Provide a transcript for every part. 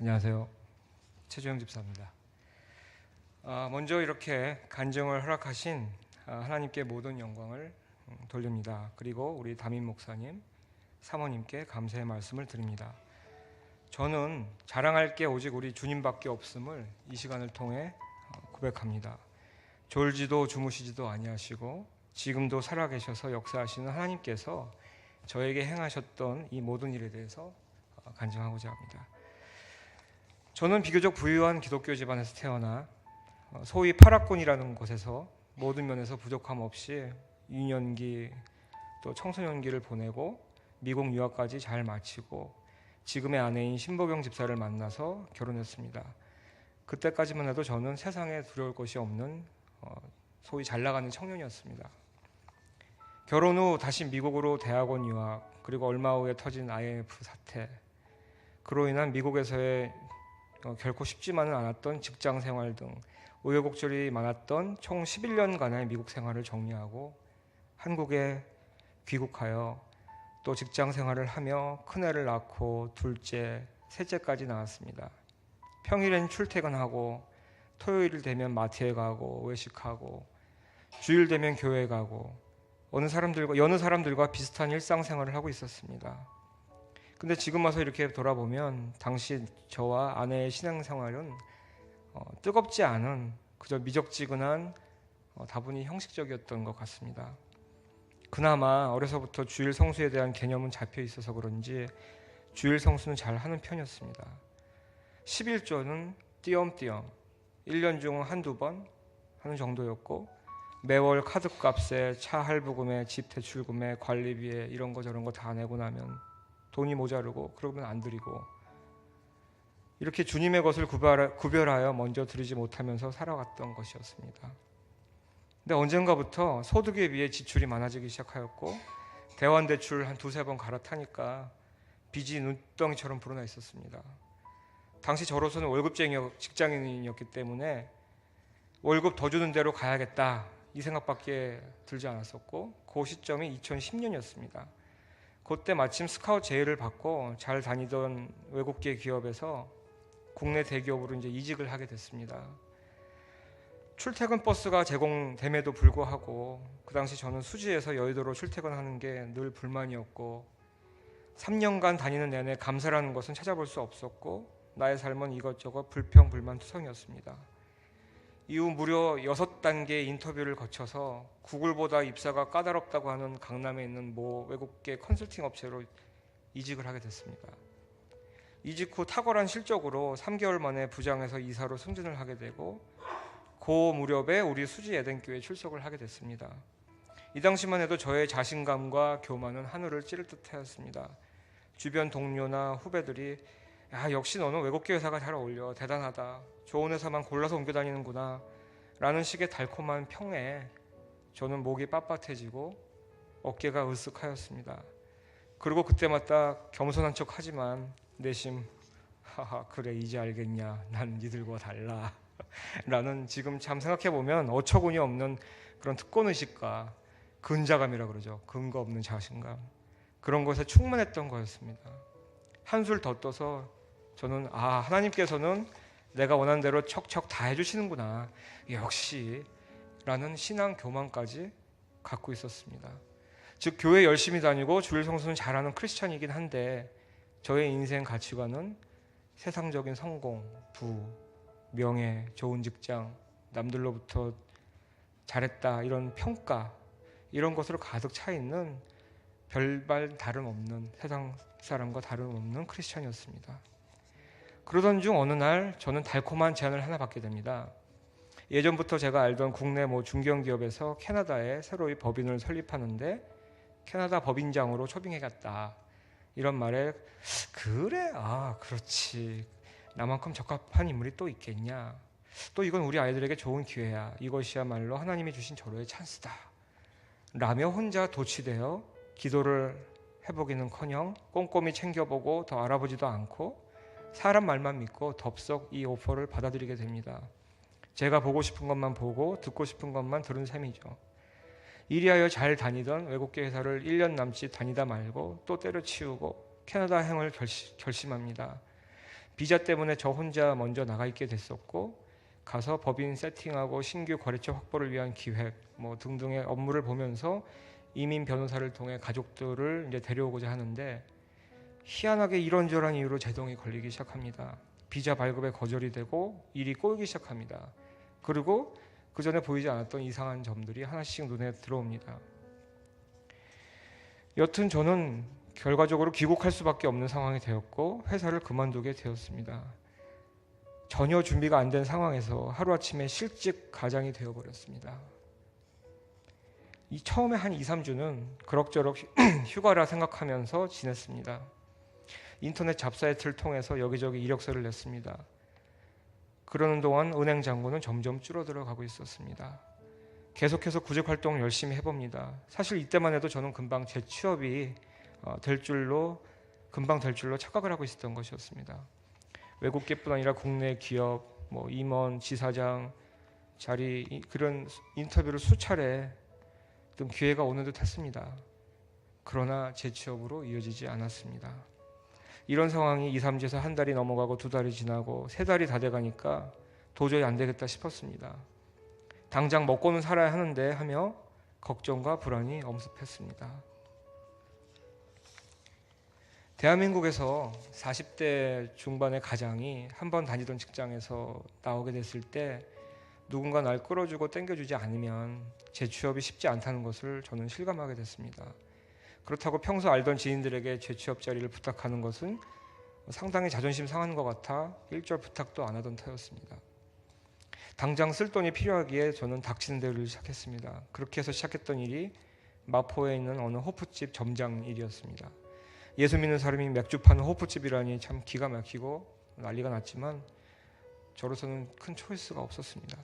안녕하세요. 최주영 집사입니다. 먼저 이렇게 간증을 허락하신 하나님께 모든 영광을 돌립니다. 그리고 우리 담임 목사님, 사모님께 감사의 말씀을 드립니다. 저는 자랑할 게 오직 우리 주님밖에 없음을 이 시간을 통해 고백합니다. 졸지도 주무시지도 아니하시고 지금도 살아계셔서 역사하시는 하나님께서 저에게 행하셨던 이 모든 일에 대해서 간증하고자 합니다. 저는 비교적 부유한 기독교 집안에서 태어나 소위 파락군이라는 곳에서 모든 면에서 부족함 없이 유년기 또 청소년기를 보내고 미국 유학까지 잘 마치고 지금의 아내인 신보경 집사를 만나서 결혼했습니다. 그때까지만 해도 저는 세상에 두려울 것이 없는 소위 잘 나가는 청년이었습니다. 결혼 후 다시 미국으로 대학원 유학, 그리고 얼마 후에 터진 IMF 사태, 그로 인한 미국에서의 결코 쉽지만은 않았던 직장 생활 등 우여곡절이 많았던 총 11년간의 미국 생활을 정리하고 한국에 귀국하여 또 직장 생활을 하며 큰애를 낳고 둘째, 셋째까지 낳았습니다. 평일엔 출퇴근하고 토요일 되면 마트에 가고 외식하고 주일 되면 교회 가고 여느 사람들과 비슷한 일상생활을 하고 있었습니다. 근데 지금 와서 이렇게 돌아보면 당시 저와 아내의 신앙생활은 뜨겁지 않은 그저 미적지근한 다분히 형식적이었던 것 같습니다. 그나마 어려서부터 주일 성수에 대한 개념은 잡혀 있어서 그런지 주일 성수는 잘 하는 편이었습니다. 11조는 띄엄띄엄 1년 중 한두 번 하는 정도였고 매월 카드값에 차 할부금에 집 대출금에 관리비에 이런 거 저런 거 다 내고 나면 돈이 모자르고 그러면 안 드리고 이렇게 주님의 것을 구별하여 먼저 드리지 못하면서 살아갔던 것이었습니다. 근데 언젠가부터 소득에 비해 지출이 많아지기 시작하였고 대환대출 한 두세 번 갈아타니까 빚이 눈덩이처럼 불어나 있었습니다. 당시 저로서는 월급쟁이 직장인이었기 때문에 월급 더 주는 대로 가야겠다 이 생각밖에 들지 않았었고 그 시점이 2010년이었습니다. 그때 마침 스카웃 제의를 받고 잘 다니던 외국계 기업에서 국내 대기업으로 이제 이직을 하게 됐습니다. 출퇴근 버스가 제공됨에도 불구하고 그 당시 저는 수지에서 여의도로 출퇴근하는 게 늘 불만이었고 3년간 다니는 내내 감사라는 것은 찾아볼 수 없었고 나의 삶은 이것저것 불평불만투성이었습니다. 이후 무려 6단계 인터뷰를 거쳐서 구글보다 입사가 까다롭다고 하는 강남에 있는 모 외국계 컨설팅 업체로 이직을 하게 됐습니다. 이직 후 탁월한 실적으로 3개월 만에 부장에서 이사로 승진을 하게 되고 그 무렵에 우리 수지 에덴교회에 출석을 하게 됐습니다. 이 당시만 해도 저의 자신감과 교만은 하늘을 찌를 듯하였습니다. 주변 동료나 후배들이 야, 역시 너는 외국계 회사가 잘 어울려, 대단하다, 좋은 회사만 골라서 옮겨 다니는구나 라는 식의 달콤한 평에 저는 목이 빳빳해지고 어깨가 으쓱하였습니다. 그리고 그때마다 겸손한 척 하지만 내심 하하 그래 이제 알겠냐 난 니들과 달라 라는 지금 참 생각해보면 어처구니 없는 그런 특권의식과 근자감이라 그러죠. 근거 없는 자신감, 그런 것에 충만했던 거였습니다. 한술 더 떠서 저는 하나님께서는 내가 원하는 대로 척척 다 해주시는구나 역시 라는 신앙 교만까지 갖고 있었습니다. 즉 교회 열심히 다니고 주일 성수는 잘하는 크리스찬이긴 한데 저의 인생 가치관은 세상적인 성공, 부, 명예, 좋은 직장, 남들로부터 잘했다 이런 평가 이런 것으로 가득 차 있는 별반 다름없는 세상 사람과 다름없는 크리스찬이었습니다. 그러던 중 어느 날 저는 달콤한 제안을 하나 받게 됩니다. 예전부터 제가 알던 국내 중견기업에서 캐나다에 새로이 법인을 설립하는데 캐나다 법인장으로 초빙해갔다 이런 말에 그래 그렇지 나만큼 적합한 인물이 또 있겠냐, 또 이건 우리 아이들에게 좋은 기회야, 이것이야말로 하나님이 주신 절호의 찬스다 라며 혼자 도취되어 기도를 해보기는커녕 꼼꼼히 챙겨보고 더 알아보지도 않고 사람 말만 믿고 덥석 이 오퍼를 받아들이게 됩니다. 제가 보고 싶은 것만 보고 듣고 싶은 것만 들은 셈이죠. 이리하여 잘 다니던 외국계 회사를 1년 남짓 다니다 말고 또 때려치우고 캐나다 행을 결심합니다. 비자 때문에 저 혼자 먼저 나가 있게 됐었고, 가서 법인 세팅하고 신규 거래처 확보를 위한 기획 등등의 업무를 보면서 이민 변호사를 통해 가족들을 이제 데려오고자 하는데, 희한하게 이런저런 이유로 제동이 걸리기 시작합니다. 비자 발급에 거절이 되고 일이 꼬이기 시작합니다. 그리고 그 전에 보이지 않았던 이상한 점들이 하나씩 눈에 들어옵니다. 여튼 저는 결과적으로 귀국할 수밖에 없는 상황이 되었고 회사를 그만두게 되었습니다. 전혀 준비가 안 된 상황에서 하루아침에 실직 가장이 되어버렸습니다. 처음에 한 2, 3주는 그럭저럭 휴가라 생각하면서 지냈습니다. 인터넷 잡사이트를 통해서 여기저기 이력서를 냈습니다. 그러는 동안 은행 잔고는 점점 줄어들어 가고 있었습니다. 계속해서 구직 활동을 열심히 해봅니다. 사실 이때만 해도 저는 금방 제 취업이 금방 될 줄로 착각을 하고 있었던 것이었습니다. 외국계뿐 아니라 국내 기업, 임원, 지사장 자리 그런 인터뷰를 수차례 등 기회가 오는 듯 했습니다. 그러나 제 취업으로 이어지지 않았습니다. 이런 상황이 2, 3주에서 한 달이 넘어가고 2달이 지나고 3달이 다 돼가니까 도저히 안 되겠다 싶었습니다. 당장 먹고는 살아야 하는데 하며 걱정과 불안이 엄습했습니다. 대한민국에서 40대 중반의 가장이 한 번 다니던 직장에서 나오게 됐을 때 누군가 날 끌어주고 땡겨주지 않으면 재취업이 쉽지 않다는 것을 저는 실감하게 됐습니다. 그렇다고 평소 알던 지인들에게 재취업 자리를 부탁하는 것은 상당히 자존심 상하는 것 같아 일절 부탁도 안 하던 터였습니다. 당장 쓸 돈이 필요하기에 저는 닥치는 대로 일을 시작했습니다. 그렇게 해서 시작했던 일이 마포에 있는 어느 호프집 점장 일이었습니다. 예수 믿는 사람이 맥주 파는 호프집이라니 참 기가 막히고 난리가 났지만 저로서는 큰 초이스가 없었습니다.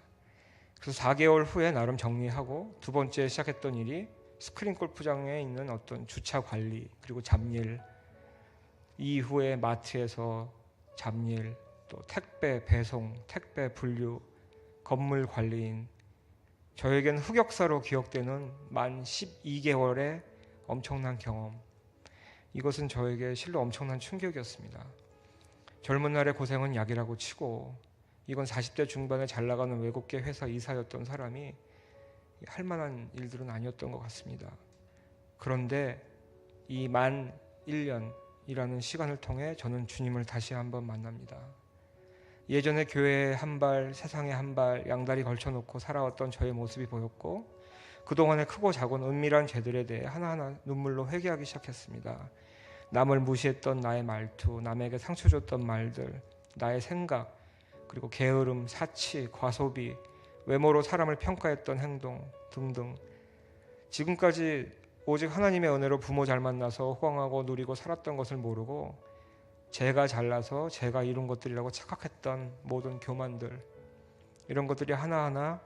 그래서 4개월 후에 나름 정리하고 두 번째 시작했던 일이 스크린 골프장에 있는 어떤 주차 관리 그리고 잡일, 이후에 마트에서 잡일, 또 택배 배송, 택배 분류, 건물 관리인, 저에겐 흑역사로 기억되는 만 12개월의 엄청난 경험. 이것은 저에게 실로 엄청난 충격이었습니다. 젊은 날의 고생은 약이라고 치고 이건 40대 중반에 잘 나가는 외국계 회사 이사였던 사람이 할 만한 일들은 아니었던 것 같습니다. 그런데 이 만 1년이라는 시간을 통해 저는 주님을 다시 한번 만납니다. 예전에 교회에 한 발, 세상에 한 발 양다리 걸쳐놓고 살아왔던 저의 모습이 보였고 그동안의 크고 작은 은밀한 죄들에 대해 하나하나 눈물로 회개하기 시작했습니다. 남을 무시했던 나의 말투, 남에게 상처 줬던 말들, 나의 생각, 그리고 게으름, 사치, 과소비, 외모로 사람을 평가했던 행동 등등. 지금까지 오직 하나님의 은혜로 부모 잘 만나서 호강하고 누리고 살았던 것을 모르고 제가 잘나서 제가 이룬 것들이라고 착각했던 모든 교만들, 이런 것들이 하나하나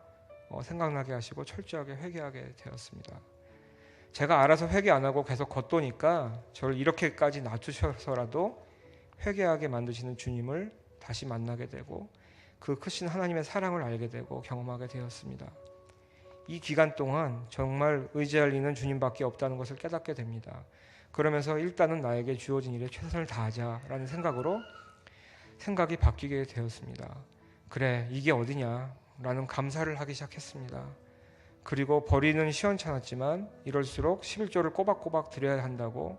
생각나게 하시고 철저하게 회개하게 되었습니다. 제가 알아서 회개 안 하고 계속 겉도니까 저를 이렇게까지 낮추셔서라도 회개하게 만드시는 주님을 다시 만나게 되고 그 크신 하나님의 사랑을 알게 되고 경험하게 되었습니다. 이 기간 동안 정말 의지할 이는 주님밖에 없다는 것을 깨닫게 됩니다. 그러면서 일단은 나에게 주어진 일에 최선을 다하자라는 생각이 바뀌게 되었습니다. 그래, 이게 어디냐라는 감사를 하기 시작했습니다. 그리고 버리는 시원찮았지만 이럴수록 11조를 꼬박꼬박 드려야 한다고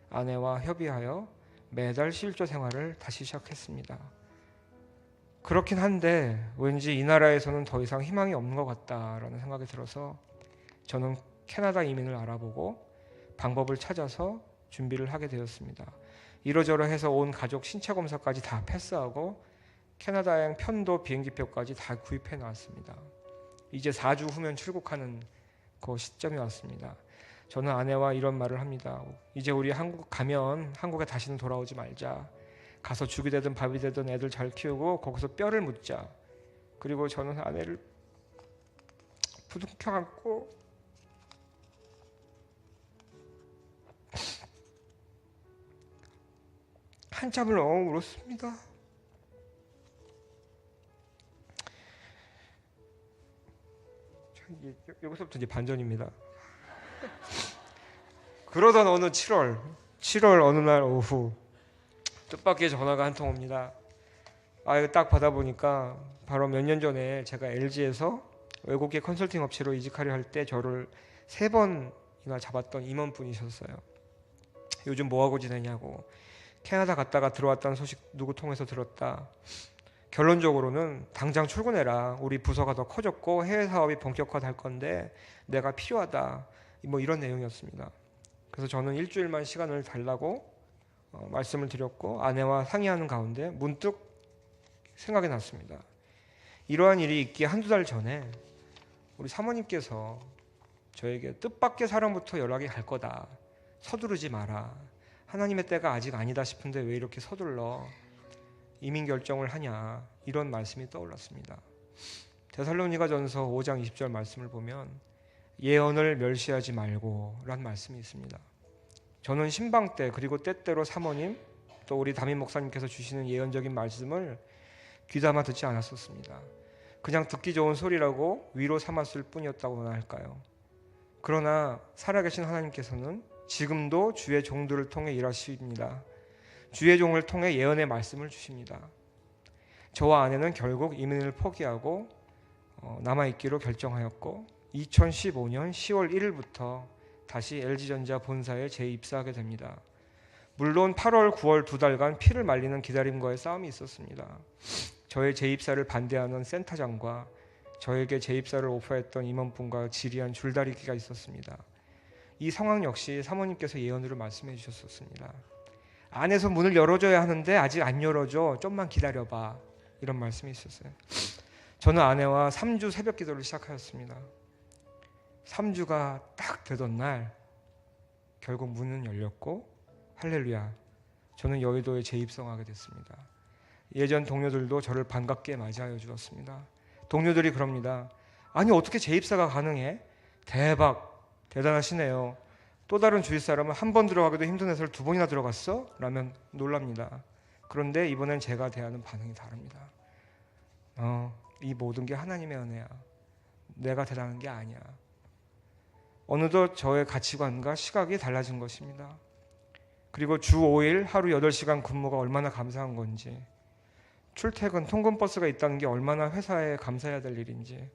아내와 협의하여 매달 11조 생활을 다시 시작했습니다. 그렇긴 한데 왠지 이 나라에서는 더 이상 희망이 없는 것 같다라는 생각이 들어서 저는 캐나다 이민을 알아보고 방법을 찾아서 준비를 하게 되었습니다. 이러저러해서 온 가족 신체 검사까지 다 패스하고 캐나다행 편도 비행기표까지 다 구입해 놨습니다. 이제 4주 후면 출국하는 그 시점이 왔습니다. 저는 아내와 이런 말을 합니다. 이제 우리 한국 가면 한국에 다시는 돌아오지 말자. 가서 죽이 되든 밥이 되든 애들 잘 키우고 거기서 뼈를 묻자. 그리고 저는 아내를 부둥켜 안고 한참을 울었습니다. 여기서부터 이제 반전입니다. 그러던 어느 7월 어느 날 오후 뜻밖의 전화가 한 통 옵니다. 이거 딱 받아보니까 바로 몇 년 전에 제가 LG에서 외국계 컨설팅 업체로 이직하려 할 때 저를 3번이나 잡았던 임원분이셨어요. 요즘 뭐하고 지내냐고. 캐나다 갔다가 들어왔다는 소식 누구 통해서 들었다. 결론적으로는 당장 출근해라. 우리 부서가 더 커졌고 해외 사업이 본격화될 건데 내가 필요하다. 뭐 이런 내용이었습니다. 그래서 저는 일주일만 시간을 달라고 말씀을 드렸고 아내와 상의하는 가운데 문득 생각이 났습니다. 이러한 일이 있기 한두 달 전에 우리 사모님께서 저에게 뜻밖의 사람부터 연락이 갈 거다. 서두르지 마라. 하나님의 때가 아직 아니다 싶은데 왜 이렇게 서둘러 이민 결정을 하냐. 이런 말씀이 떠올랐습니다. 데살로니가전서 5장 20절 말씀을 보면 예언을 멸시하지 말고 라는 말씀이 있습니다. 저는 신방 때 그리고 때때로 사모님 또 우리 담임 목사님께서 주시는 예언적인 말씀을 귀담아 듣지 않았었습니다. 그냥 듣기 좋은 소리라고 위로 삼았을 뿐이었다고나 할까요? 그러나 살아계신 하나님께서는 지금도 주의 종들을 통해 일하십니다. 주의 종을 통해 예언의 말씀을 주십니다. 저와 아내는 결국 이민을 포기하고 남아있기로 결정하였고 2015년 10월 1일부터 다시 LG전자 본사에 재입사하게 됩니다. 물론 8월, 9월 2달간 피를 말리는 기다림과의 싸움이 있었습니다. 저의 재입사를 반대하는 센터장과 저에게 재입사를 오퍼했던 임원분과 지리한 줄다리기가 있었습니다. 이 상황 역시 사모님께서 예언으로 말씀해 주셨었습니다. 안에서 문을 열어줘야 하는데 아직 안 열어줘. 좀만 기다려봐. 이런 말씀이 있었어요. 저는 아내와 3주 새벽 기도를 시작하였습니다. 3주가 딱 되던 날 결국 문은 열렸고 할렐루야. 저는 여의도에 재입성하게 됐습니다. 예전 동료들도 저를 반갑게 맞이하여 주었습니다. 동료들이 그럽니다. 아니 어떻게 재입사가 가능해? 대박, 대단하시네요. 또 다른 주위 사람은 한 번 들어가기도 힘든 회사를 2번이나 들어갔어? 라면 놀랍니다. 그런데 이번엔 제가 대하는 반응이 다릅니다. 이 모든 게 하나님의 은혜야. 내가 대단한 게 아니야. 어느덧 저의 가치관과 시각이 달라진 것입니다. 그리고 주 5일 하루 8시간 근무가 얼마나 감사한 건지, 출퇴근 통근버스가 있다는 게 얼마나 회사에 감사해야 될 일인지,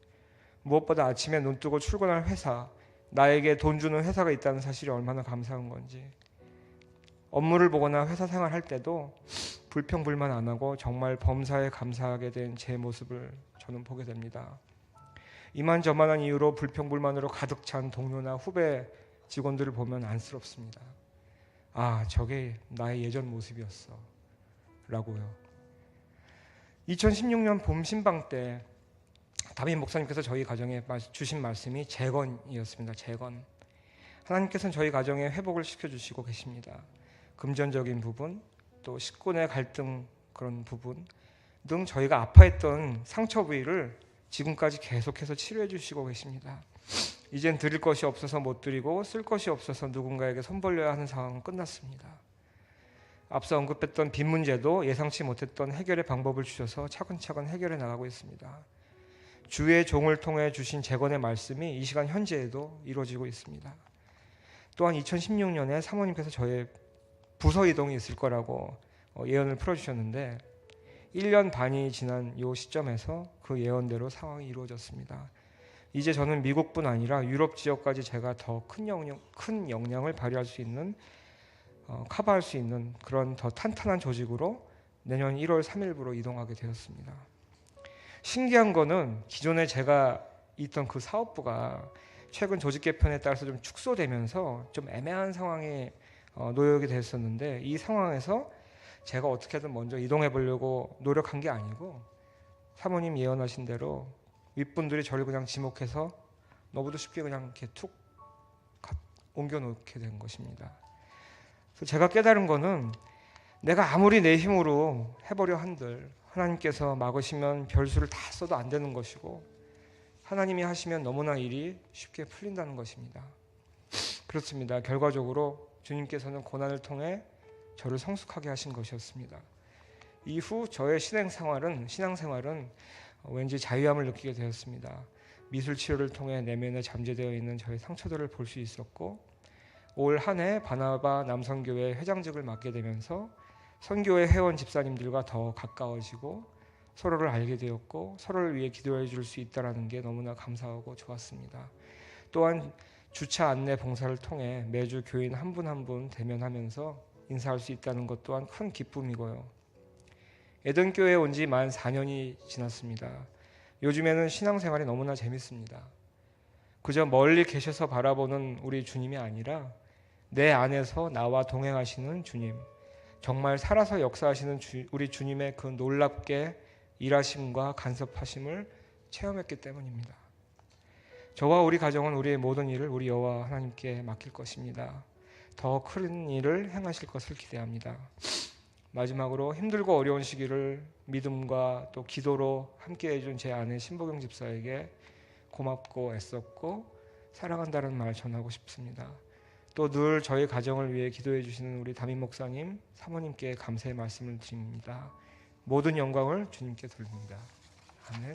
무엇보다 아침에 눈 뜨고 출근할 회사, 나에게 돈 주는 회사가 있다는 사실이 얼마나 감사한 건지, 업무를 보거나 회사 생활할 때도 불평불만 안 하고 정말 범사에 감사하게 된 제 모습을 저는 보게 됩니다. 이만저만한 이유로 불평불만으로 가득 찬 동료나 후배 직원들을 보면 안쓰럽습니다. 저게 나의 예전 모습이었어 라고요. 2016년 봄 신방 때 담임 목사님께서 저희 가정에 주신 말씀이 재건이었습니다. 재건. 하나님께서는 저희 가정에 회복을 시켜주시고 계십니다. 금전적인 부분, 또 식구 내 갈등 그런 부분 등 저희가 아파했던 상처 부위를 지금까지 계속해서 치료해 주시고 계십니다. 이젠 드릴 것이 없어서 못 드리고 쓸 것이 없어서 누군가에게 손 벌려야 하는 상황은 끝났습니다. 앞서 언급했던 빚 문제도 예상치 못했던 해결의 방법을 주셔서 차근차근 해결해 나가고 있습니다. 주의 종을 통해 주신 재건의 말씀이 이 시간 현재에도 이루어지고 있습니다. 또한 2016년에 사모님께서 저의 부서 이동이 있을 거라고 예언을 풀어주셨는데 1년 반이 지난 이 시점에서 그 예언대로 상황이 이루어졌습니다. 이제 저는 미국뿐 아니라 유럽 지역까지 제가 더 큰 영향을 발휘할 수 있는 커버할 수 있는 그런 더 탄탄한 조직으로 내년 1월 3일부로 이동하게 되었습니다. 신기한 거는 기존에 제가 있던 그 사업부가 최근 조직 개편에 따라서 좀 축소되면서 좀 애매한 상황에 놓여게 됐었는데 이 상황에서 제가 어떻게든 먼저 이동해 보려고 노력한 게 아니고 사모님 예언하신 대로 윗분들이 저를 그냥 지목해서 너보다 쉽게 그냥 이렇게 툭 옮겨 놓게 된 것입니다. 그래서 제가 깨달은 거는 내가 아무리 내 힘으로 해보려 한들 하나님께서 막으시면 별수를 다 써도 안 되는 것이고 하나님이 하시면 너무나 일이 쉽게 풀린다는 것입니다. 그렇습니다. 결과적으로 주님께서는 고난을 통해 저를 성숙하게 하신 것이었습니다. 이후 저의 신앙생활은 왠지 자유함을 느끼게 되었습니다. 미술 치료를 통해 내면에 잠재되어 있는 저의 상처들을 볼 수 있었고 올 한 해 바나바 남성교회 회장직을 맡게 되면서 선교회 회원 집사님들과 더 가까워지고 서로를 알게 되었고 서로를 위해 기도해 줄 수 있다는 게 너무나 감사하고 좋았습니다. 또한 주차 안내 봉사를 통해 매주 교인 한 분 한 분 대면하면서 인사할 수 있다는 것 또한 큰 기쁨이고요. 에덴교회에 온 지 만 4년이 지났습니다. 요즘에는 신앙생활이 너무나 재밌습니다. 그저 멀리 계셔서 바라보는 우리 주님이 아니라 내 안에서 나와 동행하시는 주님, 정말 살아서 역사하시는 우리 주님의 그 놀랍게 일하심과 간섭하심을 체험했기 때문입니다. 저와 우리 가정은 우리의 모든 일을 우리 여호와 하나님께 맡길 것입니다. 더 큰 일을 행하실 것을 기대합니다. 마지막으로 힘들고 어려운 시기를 믿음과 또 기도로 함께 해준 제 아내 신보경 집사에게 고맙고 애썼고 사랑한다는 말 전하고 싶습니다. 또 늘 저희 가정을 위해 기도해 주시는 우리 담임 목사님, 사모님께 감사의 말씀을 드립니다. 모든 영광을 주님께 돌립니다. 아멘.